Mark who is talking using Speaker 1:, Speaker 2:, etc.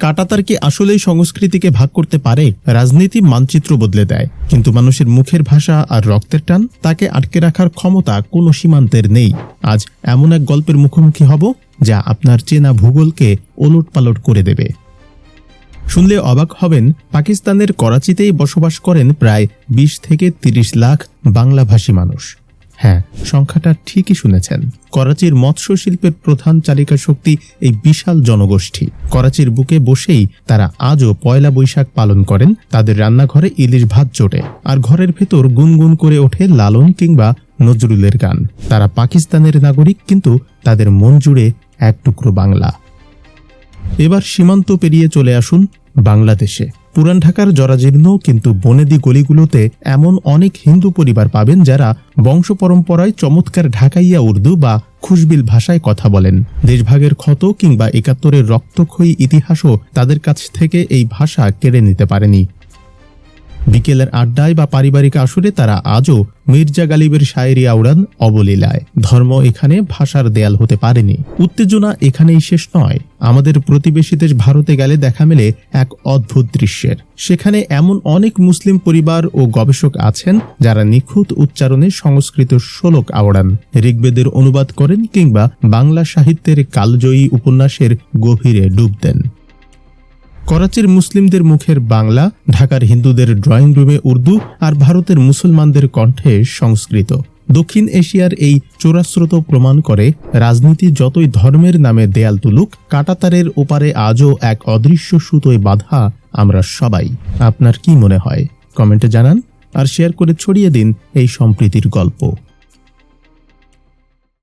Speaker 1: কাঁটাতার কি আসলেই সংস্কৃতিকে ভাগ করতে পারে? রাজনীতি মানচিত্র বদলে দেয়, কিন্তু মানুষের মুখের ভাষা আর রক্তের টান তাকে আটকে রাখার ক্ষমতা কোনো সীমান্তের নেই। আজ এমন এক গল্পের মুখোমুখি হব যা আপনার চেনা ভূগোলকে ওলটপালট করে দেবে। শুনলে অবাক হবেন, পাকিস্তানের করাচিতেই বসবাস করেন প্রায় ২০ থেকে ৩০ লাখ বাংলাভাষী মানুষ। হ্যাঁ, সংখ্যাটা ঠিকই শুনেছেন। করাচির মৎস্য শিল্পের প্রধান চালিকা শক্তি এই বিশাল জনগোষ্ঠী। করাচির বুকে বসেই তারা আজও পয়লা বৈশাখ পালন করেন। তাদের রান্নাঘরে ইলিশ ভাত জোটে, আর ঘরের ভেতর গুনগুন করে ওঠে লালন কিংবা নজরুলের গান। তারা পাকিস্তানের নাগরিক, কিন্তু তাদের মন জুড়ে এক টুকরো বাংলা। এবার সীমান্ত পেরিয়ে চলে আসুন বাংলাদেশে। পুরান ঢাকার জরাজীর্ণ কিন্তু বনেদি গলিগুলোতে এমন অনেক হিন্দু পরিবার পাবেন যারা বংশ পরম্পরায় চমৎকার ঢাকাইয়া উর্দু বা খুশবিল ভাষায় কথা বলেন। দেশভাগের ক্ষত কিংবা ৭১-এর রক্তক্ষয়ী ইতিহাসও তাদের কাছ থেকে এই ভাষা কেড়ে নিতে পারেনি। বিকেলের আড্ডায় বা পারিবারিক আসরে তারা আজও মির্জা গালিবের শায়েরি আওড়ান অবলীলায়। ধর্ম এখানে ভাষার দেয়াল হতে পারেনি। উত্তেজনা এখানেই শেষ নয়। আমাদের প্রতিবেশী দেশ ভারতে গেলে দেখা মেলে এক অদ্ভুত দৃশ্যের। সেখানে এমন অনেক মুসলিম পরিবার ও গবেষক আছেন যারা নিখুঁত উচ্চারণে সংস্কৃত শ্লোক আওড়ান, ঋগ্বেদের অনুবাদ করেন কিংবা বাংলা সাহিত্যের কালজয়ী উপন্যাসের গভীরে ডুব দেন। করাচির মুসলিমদের মুখের বাংলা, ঢাকার হিন্দুদের ড্রয়িং রুমে উর্দু, আর ভারতের মুসলমানদের কণ্ঠে সংস্কৃত। দক্ষিণ এশিয়ার এই চোরাস্রোত প্রমাণ করে, রাজনীতি যতই ধর্মের নামে দেয়াল তুলুক, কাঁটাতারের ওপারে আজও এক অদৃশ্য সুতোয় বাঁধা আমরা সবাই। আপনার কি মনে হয়? কমেন্টে জানান আর শেয়ার করে ছড়িয়ে দিন এই সম্প্রীতির গল্প।